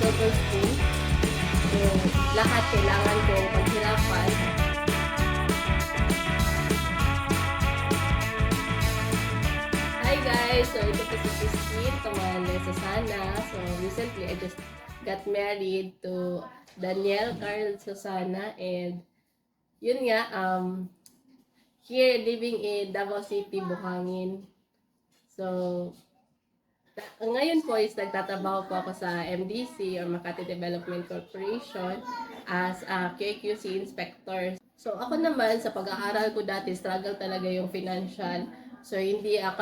silver spoon. So, lahat kailangan kong paghirapan. Hi guys! So, ito po si Christine, Tamales Susana. So, recently, I just got married to Daniel Carl Susana. And, yun nga, here, living in Davao City, Buhangin. So, ngayon po is nagtatrabaho po ako sa MDC or Makati Development Corporation as a QAQC inspector. So ako naman sa pag-aaral ko dati struggle talaga yung financial. So hindi I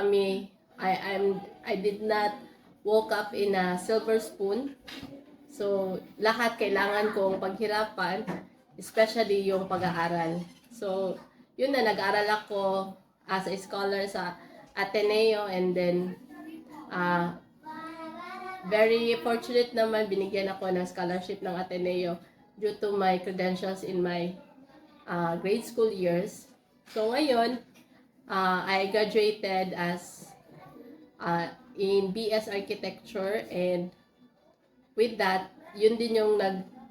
did not woke up in a silver spoon. So lahat kailangan kong paghirapan, especially yung pag-aaral. So yun na, nag-aral ako as a scholar sa Ateneo, and then very fortunate naman, binigyan ako ng scholarship ng Ateneo due to my credentials in my grade school years. So ngayon, I graduated as in BS Architecture, and with that, yun din yung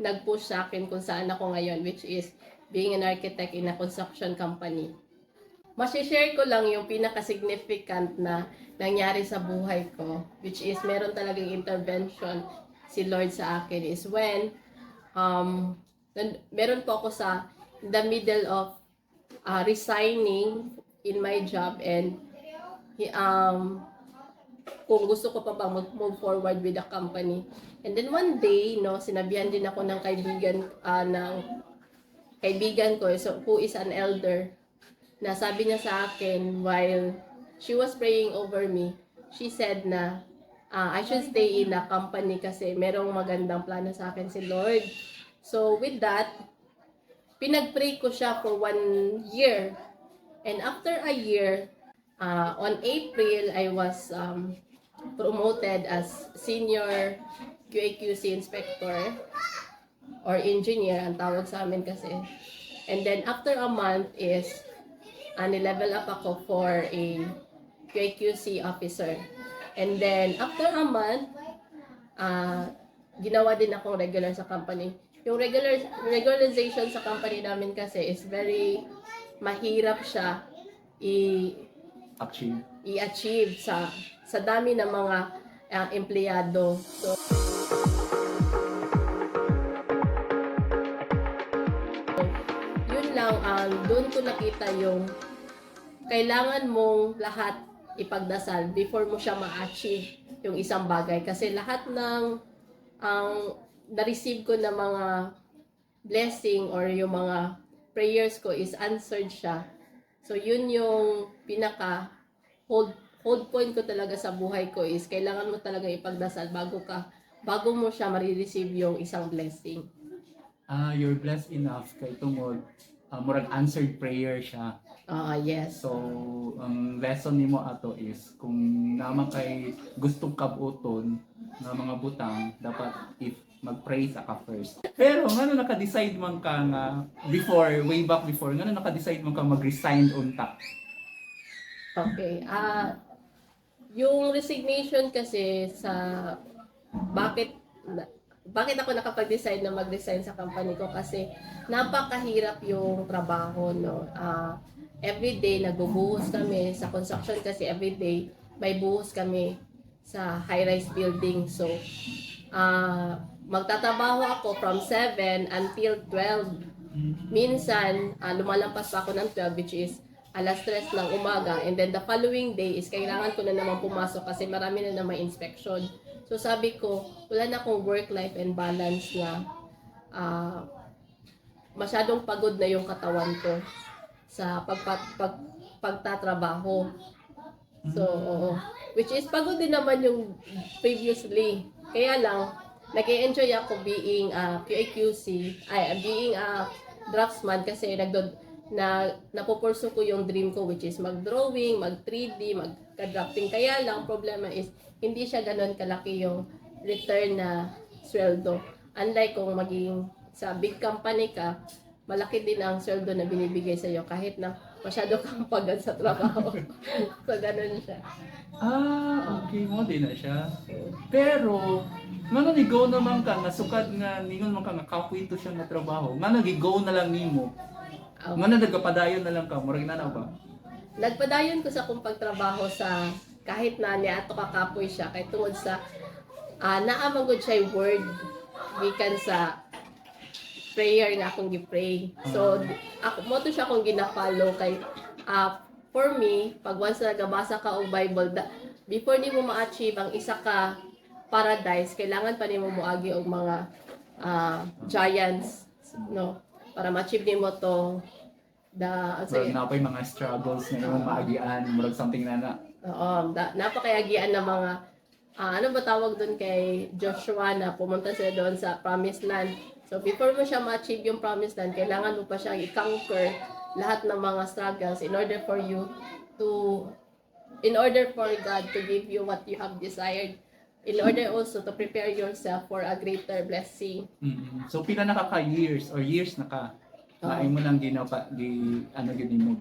nag-push sa akin kung saan ako ngayon, which is being an architect in a construction company. Masishare ko lang yung pinaka-significant na nangyari sa buhay ko, which is meron talagang intervention si Lord sa akin, is when meron po ako sa the middle of resigning in my job, and kung gusto ko pa bang mag-move forward with the company. And then one day, sinabihan din ako ng kaibigan ko, so, who is an elder, na sabi niya sa akin while she was praying over me, she said na I should stay in the company kasi merong magandang plano sa akin si Lord. So with that, pinag-pray ko siya for 1 year. And after a year, on April, I was promoted as senior QAQC inspector or engineer, ang tawag sa amin kasi. And then after a month is ni-level up ako for a QAQC officer. And then, after a month, ginawa din akong regular sa company. Yung regularization sa company namin kasi is very mahirap siya i-achieve sa dami ng mga empleyado. So, doon ko nakita yung kailangan mong lahat ipagdasal before mo siya ma-achieve yung isang bagay. Kasi lahat ng na-receive ko na mga blessing or yung mga prayers ko is answered siya. So yun yung pinaka hold point ko talaga sa buhay ko, is kailangan mo talaga ipagdasal bago mo siya ma-receive yung isang blessing. You're blessed enough kay tungod murag answered prayer siya. Yes. So, ang lesson nimo ato is kung naman kay gustong kabuton nga mga butang, dapat mag-pray sa ka first. Pero ngano naka-decide man ka nga way back before, ngano naka-decide man ka mag-resign unta? Okay. Yung resignation kasi bakit ako nakapag-decide na mag-resign sa company ko, kasi napakahirap yung trabaho, no. Everyday nagbubuhos kami sa construction kasi everyday may buhos kami sa high-rise building. So magtatrabaho ako from 7 until 12. Minsan lumalampas pa ako ng 12, which is alas 3 ng umaga, and then the following day is kailangan ko na naman pumasok kasi marami na naman inspection. So sabi ko, wala na akong work-life and balance na masyadong pagod na yung katawan ko sa pagtatrabaho. So, which is pagod din naman yung previously. Kaya lang, nag-enjoy ako being QAQC, being a draftsman, kasi napupurso ko yung dream ko, which is mag-drawing, mag-3D, mag-drafting. Kaya lang, problema is, hindi siya ganun kalaki yung return na sweldo. Unlike kung maging sa big company ka, malaki din ang sweldo na binibigay sa iyo kahit na masyado kang pagod sa trabaho. So, ganun siya. Okay mo din na siya. Pero, nga nag-go naman ka, nasukad nga, ningon man ka nga kapoy ito siya nga trabaho. Nga nag-go na lang nimo. Nga nagpadayon na lang ka, murag na ba? Nagpadayon ko sa akong pagtrabaho sa kahit na niya ato kakapoy siya kay tungod sa naamagod siya yung word gikan sa prayer nga akong gi-pray. So ako mo to siya akong gina-follow kay for me pag once na nagabasa ka og Bible before nimo ma-achieve ang isa ka paradise kailangan pa nimo moagi og mga giants no para ma-achieve nimo to Murag na pa yung mga struggles na imong maagian, murag something na. Oo, napakayagian ng mga ano ba tawag doon kay Joshua na pumunta siya doon sa Promised Land. So before mo siya ma-achieve yung Promised Land, kailangan mo pa siyang i-conquer lahat ng mga struggles in order for God to give you what you have desired. In order also to prepare yourself for a greater blessing. So pila na ka years or years na ka? Maay mo lang ano gini mo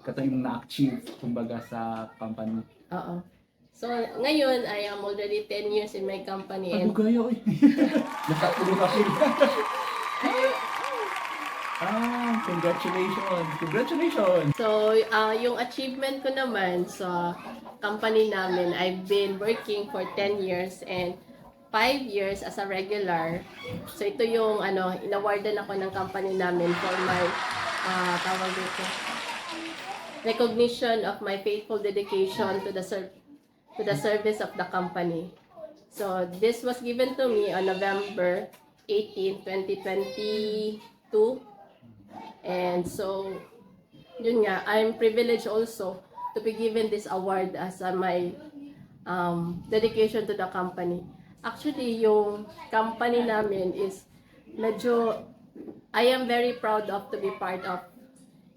kato imong na-achieve kumbaga sa company. Oo. So ngayon I am already 10 years in my company and gayo eh. Nakapulo ka Congratulations! So, yung achievement ko naman sa company namin, I've been working for 10 years and 5 years as a regular. So, ito yung inawardan ako ng company namin for my tawag dito, recognition of my faithful dedication to the service of the company. So, this was given to me on November 18, 2022. And so, yun nga, I'm privileged also to be given this award as my dedication to the company. Actually, yung company namin is I am very proud of to be part of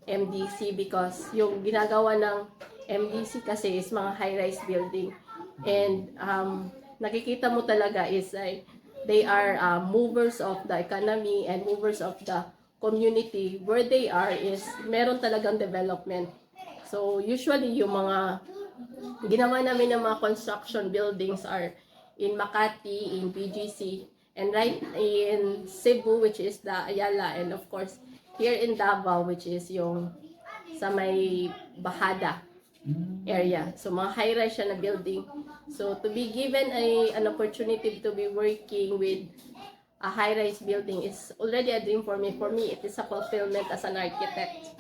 MDC because yung ginagawa ng MDC kasi is mga high-rise building. And nakikita mo talaga is they are movers of the economy and movers of the community. Where they are is meron talagang development. So usually yung mga ginawa namin ng mga construction buildings are in Makati, in PGC, and right in Cebu, which is the Ayala, and of course here in Davao, which is yung sa may Bahada area. So mga high-rise siya na building. So to be given an opportunity to be working with a high-rise building is already a dream for me. For me, it is a fulfillment as an architect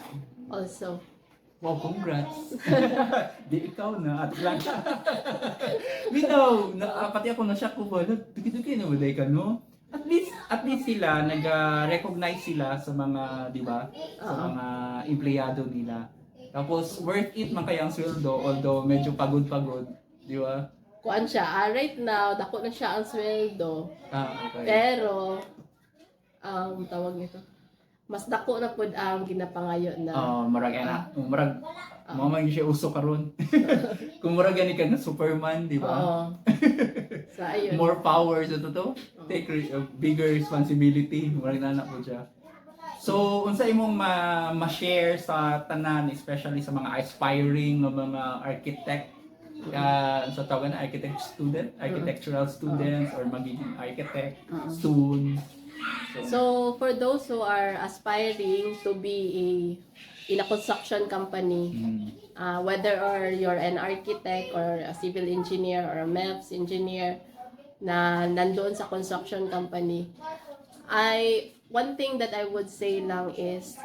also. Wow, congrats! Di ikaw na, at lang. Bitaw, pati ako na shock ko ba, tuki-tuki na waday ka, no? At least sila, nag-recognize sila sa mga, di ba? Sa mga empleyado nila. Tapos, worth it man kaya ang sweldo, although medyo pagod-pagod, di ba? Kuan siya, right now, dako na siya ang sweldo. Okay. Pero, tawag nito, mas dako na pud ang ginapangayo na. Marag mamay siya uso karon. Kung murag gani ka na Superman, di ba? Oo. So, ayun. More power sa totoo. Take a bigger responsibility. Murag na po siya. So, unsa imong ma-share sa tanan, especially sa mga aspiring ng mga architect, sa tawag na architectural students or magiging architect soon. So, for those who are aspiring to be in a construction company, whether or you're an architect or a civil engineer or a MEPS engineer na nandoon sa construction company, one thing that I would say lang is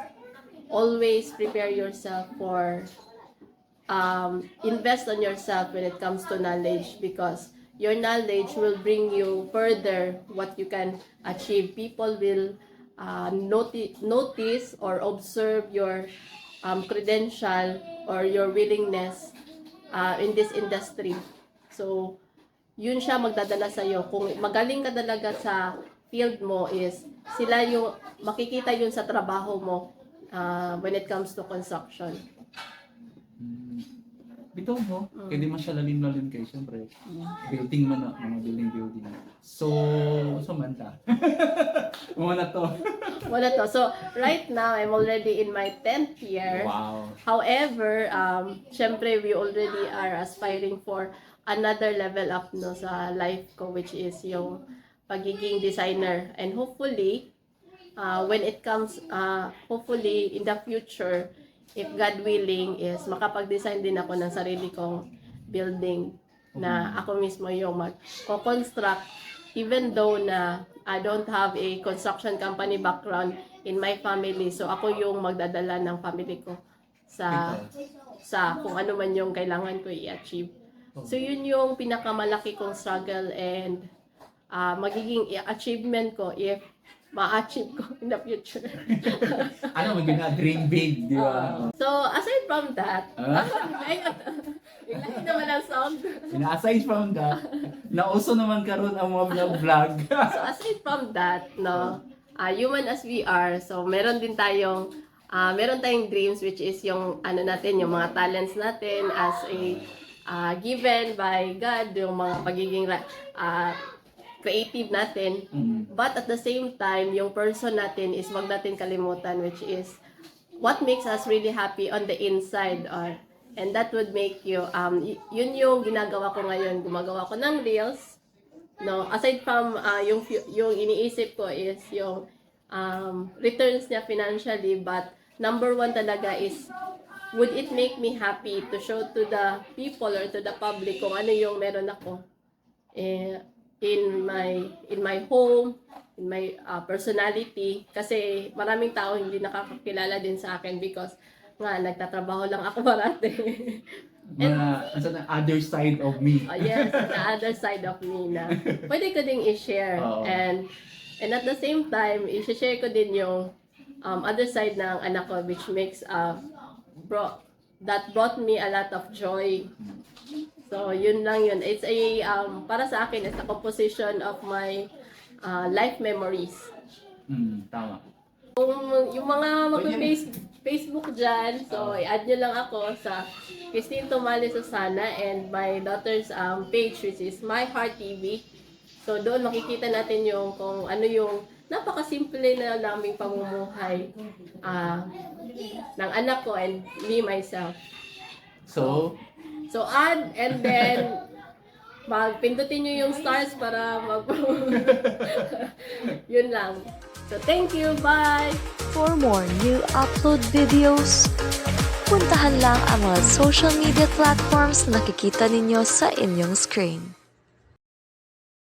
always prepare yourself for invest on yourself when it comes to knowledge because your knowledge will bring you further what you can achieve. People will notice or observe your credential or your willingness in this industry. So, yun siya magdadala sa'yo. Kung magaling ka talaga sa field mo is sila yung makikita yun sa trabaho mo when it comes to construction. Bitaw mo, kaya di man siya lalim kayo, siyempre. Building man na, mga building. So man ta. Muna to. Wala to. So, right now, I'm already in my 10th year. Wow. However, syempre, we already are aspiring for another level up no sa life ko, which is yung pagiging designer. And hopefully, when it comes, hopefully, in the future, if God willing, is makapag-design din ako ng sarili kong building na ako mismo yung mag-construct, even though na I don't have a construction company background in my family. So ako yung magdadala ng family ko sa kung ano man yung kailangan ko i-achieve. So yun yung pinakamalaki kong struggle and magiging achievement ko if ma-achieve ko in the future. Ano, dream big, di ba? So aside from that, bigla naman ang sound. Aside from that, nauso naman karon ang mga vlog. So aside from that, no, human as we are, so meron tayong dreams, which is yung ano natin, yung mga talents natin as a given by God, yung mga pagiging creative natin. But at the same time, yung person natin is wag natin kalimutan, which is what makes us really happy on the inside, and that would make you yun yung ginagawa ko ngayon. Gumagawa ko ng reels, no, aside from yung iniisip ko is yung returns niya financially, but number one talaga is would it make me happy to show to the people or to the public kung ano yung meron ako in my home, in my personality, kasi maraming tao hindi nakakakilala din sa akin because nga nagtatrabaho lang ako parati. Asa na other side of me. Yes, the other side of me na pwede ko ding i-share. And at the same time, i-share ko din yung other side ng anak ko, which makes that brought me a lot of joy. So yun lang yun. It's a para sa akin, it's a composition of my life memories. Tama. Yung mga Facebook dyan, so i-add nyo lang ako sa Christine Tomales Susana and my daughter's page, which is My Heart TV. So doon makikita natin yung kung ano yung napakasimple na naming pamumuhay ng anak ko and me myself. So add, and then pindutin nyo yung stars para yun lang. So thank you, bye! For more new upload videos, puntahan lang ang mga social media platforms na nakikita ninyo sa inyong screen.